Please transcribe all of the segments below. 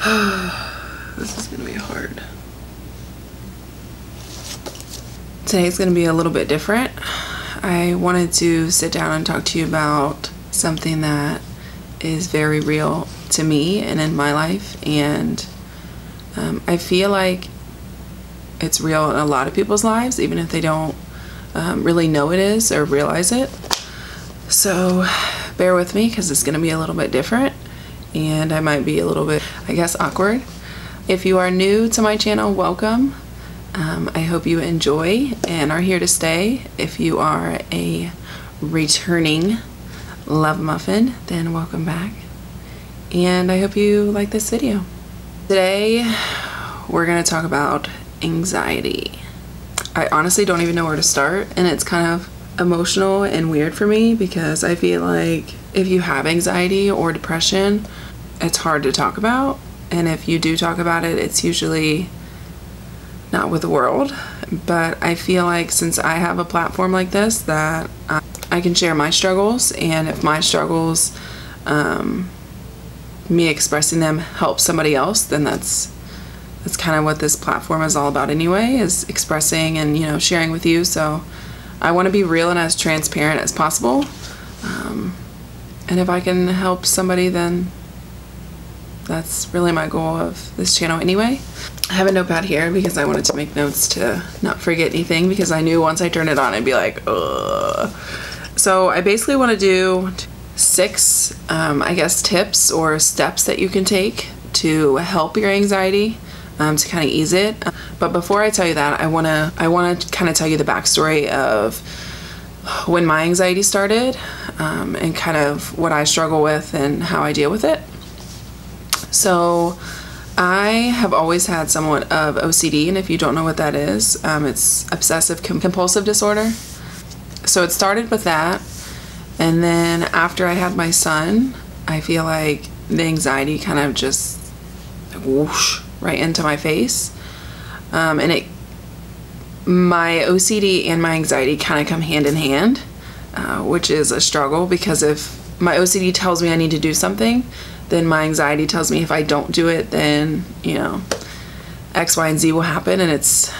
This is gonna be hard. Today's gonna be a little bit different. I wanted to sit down and talk to you about something that is very real to me and in my life, and I feel like it's real in a lot of people's lives, even if they don't really know it is or realize it. So bear with me, because it's gonna be a little bit different, and I might be a little bit, I guess, awkward. If you are new to my channel, welcome. I hope you enjoy and are here to stay. If you are a returning love muffin, then welcome back. And I hope you like this video. Today, we're gonna talk about anxiety. I honestly don't even know where to start, and it's kind of emotional and weird for me because I feel like if you have anxiety or depression, it's hard to talk about. And if you do talk about it, it's usually not with the world. But I feel like since I have a platform like this, that I can share my struggles, and if my struggles, me expressing them helps somebody else, then that's kind of what this platform is all about anyway, is expressing and, you know, sharing with you. So I want to be real and as transparent as possible, and if I can help somebody, then that's really my goal of this channel anyway. I have a notepad here because I wanted to make notes to not forget anything, because I knew once I turned it on I'd be like, ugh. So I basically want to do 6 I guess tips or steps that you can take to help your anxiety, to kind of ease it. But before I tell you that, I want to kind of tell you the backstory of when my anxiety started, and kind of what I struggle with and how I deal with it. So I have always had somewhat of OCD, and if you don't know what that is, it's obsessive compulsive disorder. So it started with that, and then after I had my son, I feel like the anxiety kind of just whoosh right into my face, and my OCD and my anxiety kind of come hand in hand, which is a struggle, because if my OCD tells me I need to do something, then my anxiety tells me if I don't do it, then, you know, X, Y, and Z will happen, and it's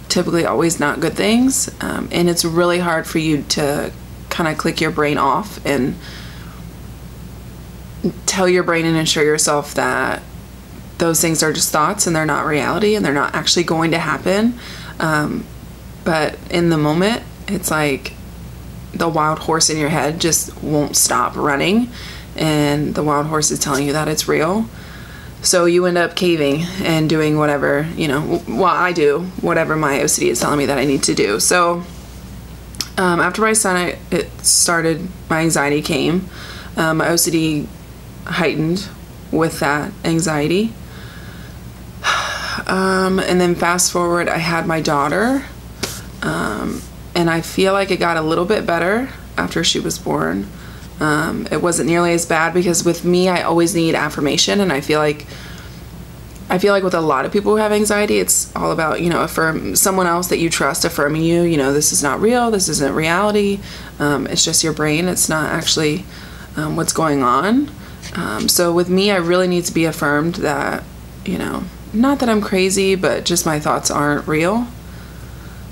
typically always not good things. And it's really hard for you to kind of click your brain off and tell your brain and assure yourself that those things are just thoughts and they're not reality and they're not actually going to happen. But in the moment, it's like the wild horse in your head just won't stop running, and the wild horse is telling you that it's real. So you end up caving and doing whatever, you know, well, I do whatever my OCD is telling me that I need to do. So after my son, my anxiety came. My OCD heightened with that anxiety. And then fast forward, I had my daughter, and I feel like it got a little bit better after she was born. It wasn't nearly as bad, because with me, I always need affirmation, and I feel like with a lot of people who have anxiety, it's all about, you know, someone else that you trust affirming you, you know, this is not real, this isn't reality, it's just your brain, it's not actually what's going on. So with me, I really need to be affirmed that, you know, not that I'm crazy, but just my thoughts aren't real.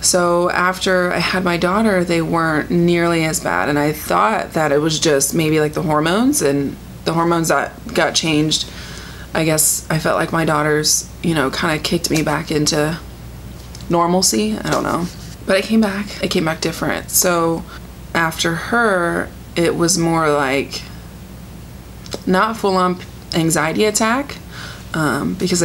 So after I had my daughter, they weren't nearly as bad, and I thought that it was just maybe like the hormones, and the hormones that got changed, I guess I felt like my daughter's, you know, kind of kicked me back into normalcy. I don't know, but it came back different. So after her, it was more like not full-on anxiety attack, because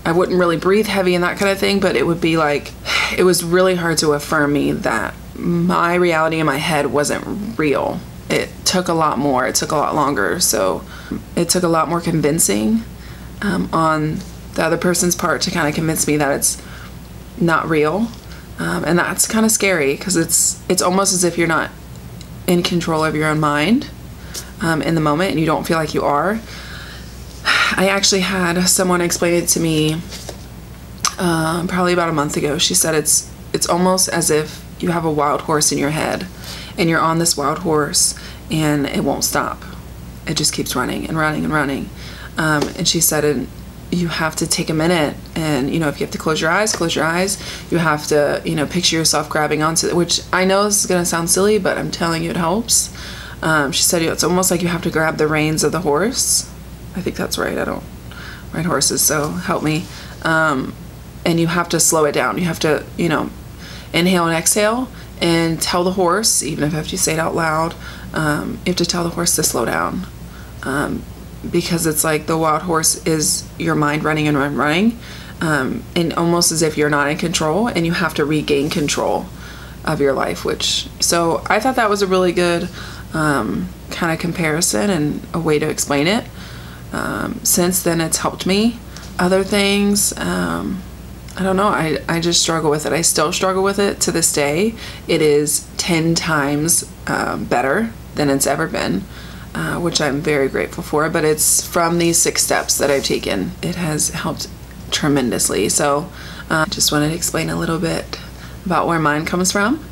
I wouldn't really breathe heavy and that kind of thing, but it would be like, it was really hard to affirm me that my reality in my head wasn't real. It took a lot more, it took a lot longer, so it took a lot more convincing on the other person's part to kind of convince me that it's not real, and that's kind of scary, because it's almost as if you're not in control of your own mind in the moment, and you don't feel like you are. I actually had someone explain it to me probably about a month ago. She said it's almost as if you have a wild horse in your head, and you're on this wild horse and it won't stop. it just keeps running and running and running. And she said, and you have to take a minute, and if you have to close your eyes, you have to picture yourself grabbing onto it, which I know this is going to sound silly, but I'm telling you it helps. She said it's almost like you have to grab the reins of the horse. I think that's right. I don't ride horses, so help me. And you have to slow it down. You have to inhale and exhale and tell the horse, even if you say it out loud, you have to tell the horse to slow down. Because it's like the wild horse is your mind running and running, and almost as if you're not in control, and you have to regain control of your life. So I thought that was a really good kind of comparison and a way to explain it. Since then, it's helped me. Other things, I don't know, I just struggle with it. I still struggle with it to this day. It is 10 times better than it's ever been. Which I'm very grateful for, but it's from these 6 steps that I've taken. It has helped tremendously. So just wanted to explain a little bit about where mine comes from,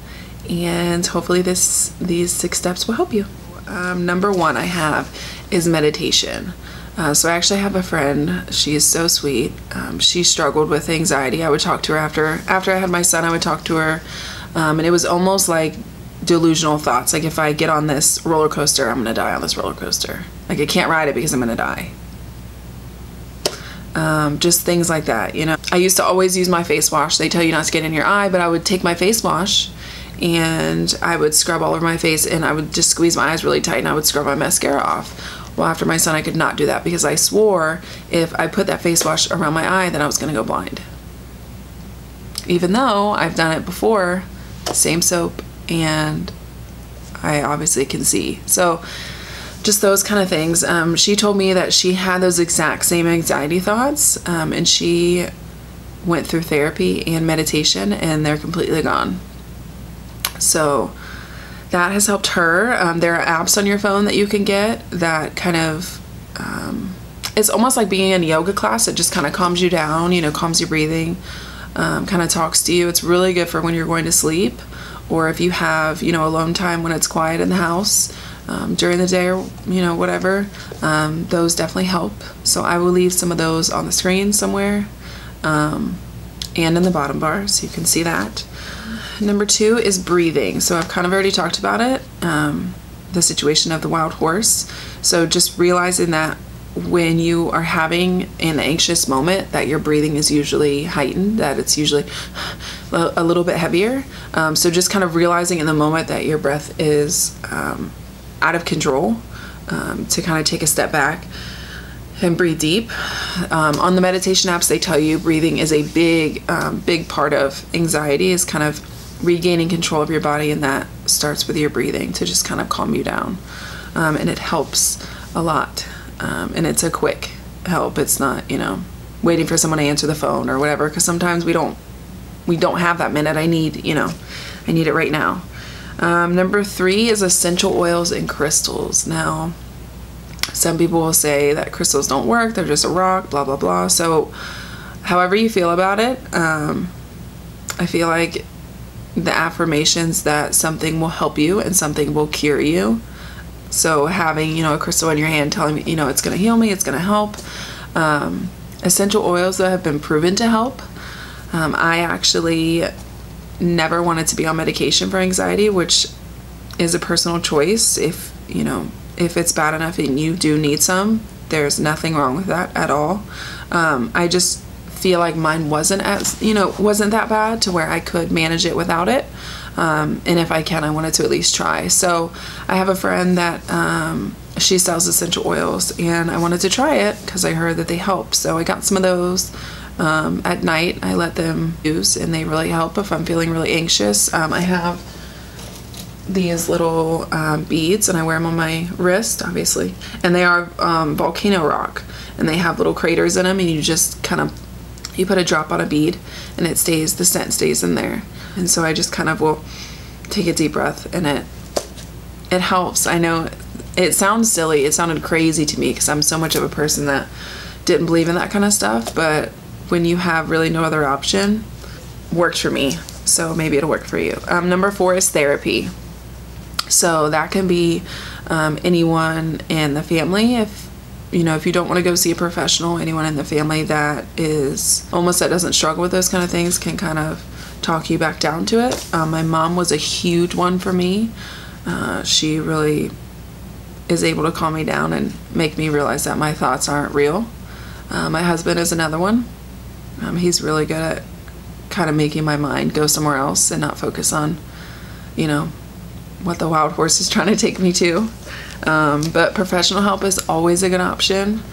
and hopefully these 6 steps will help you. Number 1 I have is meditation. So I actually have a friend. She is so sweet. She struggled with anxiety. I would talk to her after I had my son. I would talk to her, and it was almost like delusional thoughts. Like, if I get on this roller coaster, I'm gonna die on this roller coaster. Like, I can't ride it because I'm gonna die. Just things like that, I used to always use my face wash. They tell you not to get in your eye, but I would take my face wash and I would scrub all over my face, and I would just squeeze my eyes really tight, and I would scrub my mascara off. Well, after my son, I could not do that because I swore if I put that face wash around my eye, then I was gonna go blind. Even though I've done it before, same soap, and I obviously can see. So just those kind of things. She told me that she had those exact same anxiety thoughts, and she went through therapy and meditation, and they're completely gone. So that has helped her. There are apps on your phone that you can get that kind of, it's almost like being in a yoga class. It just kind of calms you down, calms your breathing, kind of talks to you. It's really good for when you're going to sleep, or if you have, alone time when it's quiet in the house, during the day, or, whatever. Those definitely help. So I will leave some of those on the screen somewhere, and in the bottom bar, so you can see that. Number 2 is breathing. So I've kind of already talked about it, the situation of the wild horse. So just realizing that when you are having an anxious moment, that your breathing is usually heightened, that it's usually a little bit heavier. So just kind of realizing in the moment that your breath is out of control, to kind of take a step back and breathe deep. On the meditation apps, they tell you breathing is a big part of anxiety, is kind of regaining control of your body, and that starts with your breathing to just kind of calm you down. And it helps a lot. And it's a quick help. It's not, waiting for someone to answer the phone or whatever, because sometimes we don't have that minute. I need it right now. Number 3 is essential oils and crystals. Now, some people will say that crystals don't work, they're just a rock, blah, blah, blah. So however you feel about it, I feel like the affirmations that something will help you and something will cure you. So having, a crystal in your hand telling me, it's going to heal me, it's going to help. Essential oils that have been proven to help. I actually never wanted to be on medication for anxiety, which is a personal choice. If it's bad enough and you do need some, there's nothing wrong with that at all. I just feel like mine wasn't that bad to where I could manage it without it. And if I can, I wanted to at least try. So I have a friend that she sells essential oils, and I wanted to try it because I heard that they help. So I got some of those. At night I let them use, and they really help if I'm feeling really anxious. I have these little beads, and I wear them on my wrist, obviously, and they are volcano rock, and they have little craters in them, and you just you put a drop on a bead, and the scent stays in there. And so I just kind of will take a deep breath, and it helps. I know it sounds silly, it sounded crazy to me because I'm so much of a person that didn't believe in that kind of stuff, but when you have really no other option, worked for me. So maybe it'll work for you. Number 4 is therapy. So that can be anyone in the family. If you don't want to go see a professional, anyone in the family that doesn't struggle with those kind of things can kind of talk you back down to it. My mom was a huge one for me. She really is able to calm me down and make me realize that my thoughts aren't real. My husband is another one. He's really good at kind of making my mind go somewhere else and not focus on, what the wild horse is trying to take me to. But professional help is always a good option.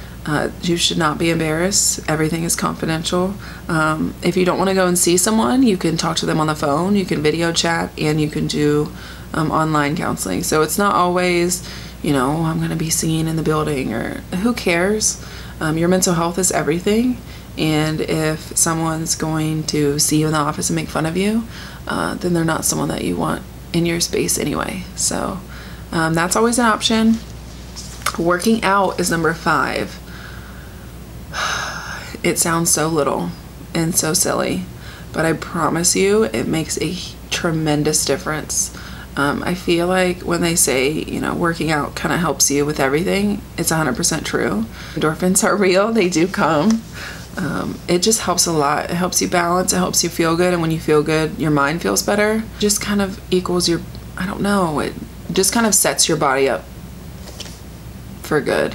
You should not be embarrassed. Everything is confidential. If you don't want to go and see someone, you can talk to them on the phone, you can video chat, and you can do online counseling. So it's not always, I'm going to be seen in the building, or who cares? Your mental health is everything. And if someone's going to see you in the office and make fun of you, then they're not someone that you want in your space anyway. So that's always an option. Working out is number 5. It sounds so little and so silly, but I promise you it makes a tremendous difference. I feel like when they say, working out kind of helps you with everything, it's 100% true. Endorphins are real. They do come. It just helps a lot. It helps you balance. It helps you feel good. And when you feel good, your mind feels better. Just kind of equals it just kind of sets your body up for good.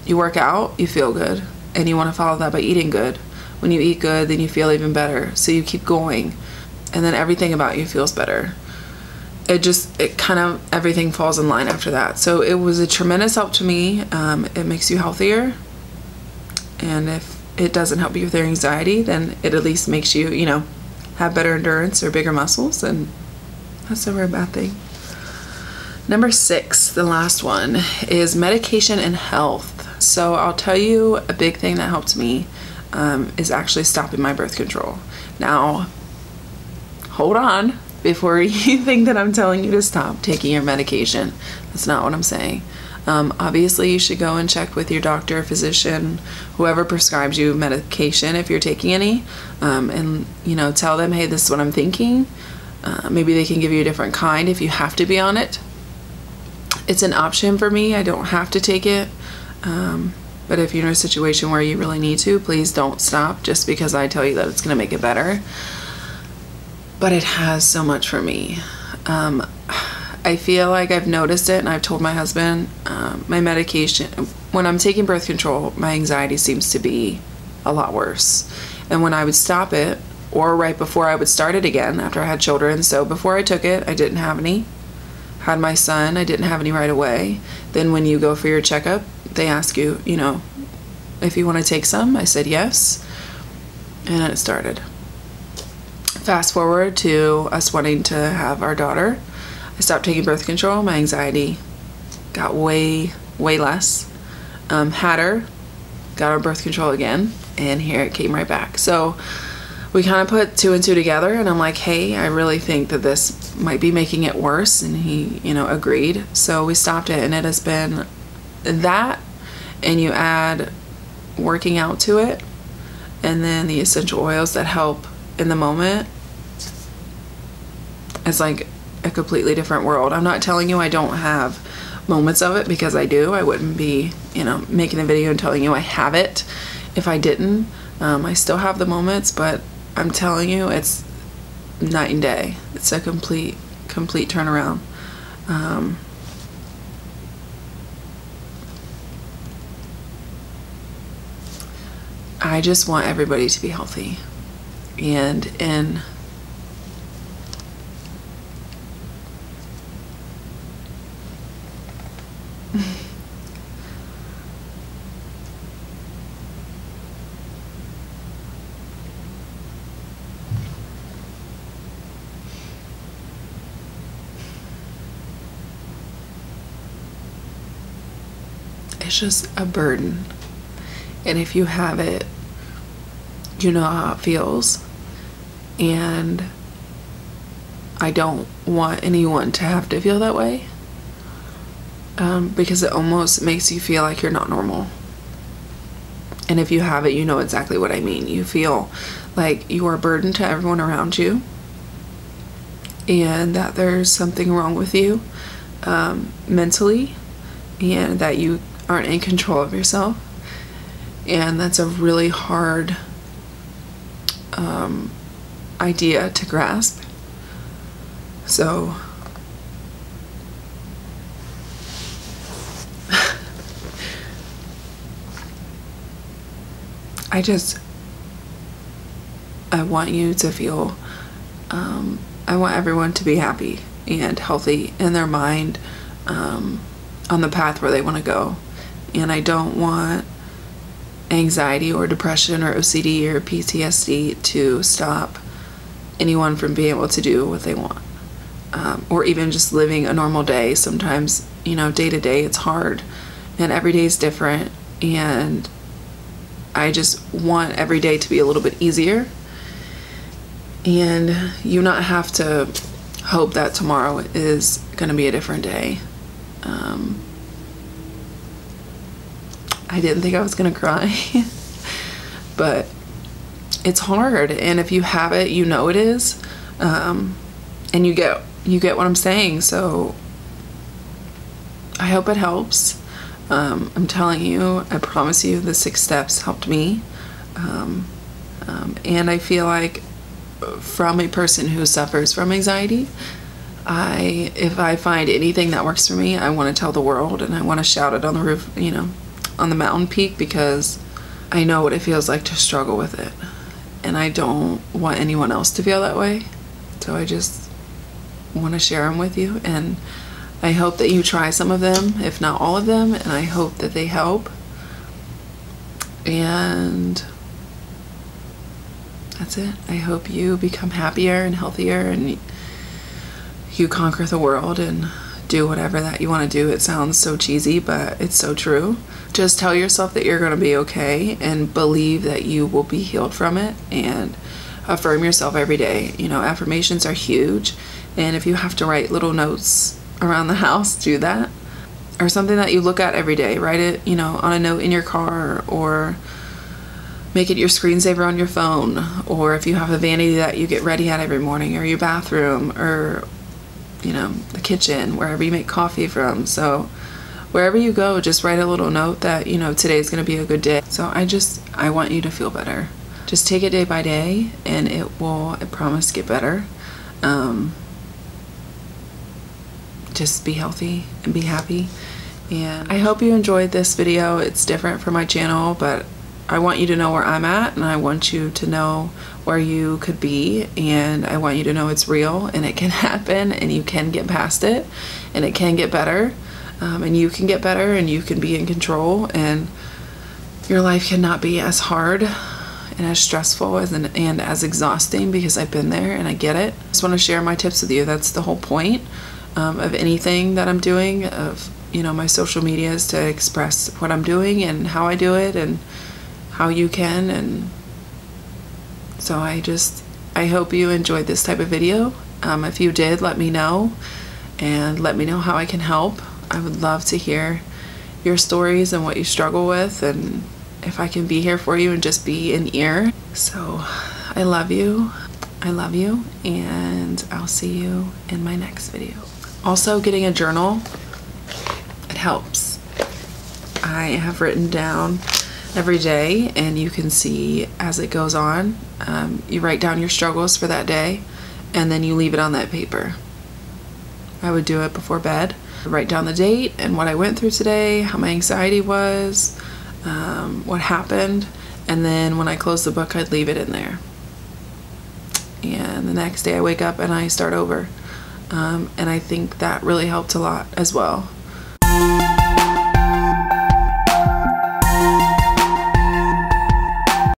You work out, you feel good, and you want to follow that by eating good. When you eat good, then you feel even better. So you keep going, and then everything about you feels better. Everything falls in line after that. So it was a tremendous help to me. It makes you healthier. And if it doesn't help you with your anxiety, then it at least makes you, have better endurance or bigger muscles. And that's never a bad thing. Number 6, the last one, is medication and health. So I'll tell you, a big thing that helped me is actually stopping my birth control. Now, hold on. Before you think that I'm telling you to stop taking your medication, that's not what I'm saying. Obviously, you should go and check with your doctor, physician, whoever prescribes you medication if you're taking any, and tell them, hey, this is what I'm thinking. Maybe they can give you a different kind if you have to be on it. It's an option for me. I don't have to take it, but if you're in a situation where you really need to, please don't stop just because I tell you that it's going to make it better. But it has so much for me. I feel like I've noticed it, and I've told my husband, my medication, when I'm taking birth control, my anxiety seems to be a lot worse. And when I would stop it, or right before I would start it again after I had children, so before I took it, I didn't have any. Had my son, I didn't have any right away. Then when you go for your checkup, they ask you, if you want to take some. I said yes, and it started. Fast forward to us wanting to have our daughter. I stopped taking birth control. My anxiety got way less. Had her, got on birth control again, and here it came right back. So we kind of put 2 and 2 together, and I'm like, hey, I really think that this might be making it worse, and he, agreed. So we stopped it, and it has been that, and you add working out to it, and then the essential oils that help in the moment. It's like a completely different world. I'm not telling you I don't have moments of it, because I do. I wouldn't be, making a video and telling you I have it if I didn't. I still have the moments, but I'm telling you, it's night and day. It's a complete turnaround. I just want everybody to be healthy, and it's just a burden. And if you have it, you know how it feels. And I don't want anyone to have to feel that way, because it almost makes you feel like you're not normal. And if you have it, you know exactly what I mean. You feel like you are a burden to everyone around you. and that there's something wrong with you mentally, and that you aren't in control of yourself. And that's a really hard idea to grasp. So I want you to feel, I want everyone to be happy and healthy in their mind, on the path where they want to go. And I don't want anxiety or depression or OCD or PTSD to stop anyone from being able to do what they want, or even just living a normal day. Sometimes, day to day it's hard, and every day is different, and I just want every day to be a little bit easier, and you not have to hope that tomorrow is going to be a different day. I didn't think I was going to cry, but it's hard, and if you have it, it is, and you get what I'm saying. So I hope it helps. I'm telling you, I promise you, the 6 steps helped me, and I feel like, from a person who suffers from anxiety, if I find anything that works for me, I want to tell the world, and I want to shout it on the roof, on the mountain peak, because I know what it feels like to struggle with it, and I don't want anyone else to feel that way. So I just want to share them with you, and I hope that you try some of them, if not all of them, and I hope that they help. And that's it. I hope you become happier and healthier, and you conquer the world and do whatever that you want to do. It sounds so cheesy, but it's so true. Just tell yourself that you're going to be okay, and believe that you will be healed from it, and affirm yourself every day. Affirmations are huge, and if you have to write little notes around the house, do that. Or something that you look at every day, write it, on a note in your car, or make it your screensaver on your phone, or if you have a vanity that you get ready at every morning, or your bathroom, or the kitchen, wherever you make coffee from. So wherever you go, just write a little note that today's gonna be a good day. So I want you to feel better. Just take it day by day, and it will, I promise, get better. Just be healthy and be happy. And I hope you enjoyed this video. It's different from my channel, but I want you to know where I'm at, and I want you to know where you could be, and I want you to know it's real, and it can happen, and you can get past it, and it can get better, and you can get better, and you can be in control, and your life cannot be as hard and as stressful and as exhausting, because I've been there and I get it. I just want to share my tips with you. That's the whole point of anything that I'm doing, of my social media, is to express what I'm doing and how I do it and how you can. And so I hope you enjoyed this type of video. If you did, let me know, and let me know how I can help. I would love to hear your stories and what you struggle with, and if I can be here for you and just be an ear. So I love you, and I'll see you in my next video. Also, getting a journal, it helps. I have written down every day, and you can see as it goes on, you write down your struggles for that day, and then you leave it on that paper. I would do it before bed. Write down the date and what I went through today, how my anxiety was, what happened, and then when I close the book, I'd leave it in there. And the next day I wake up and I start over. And I think that really helped a lot as well.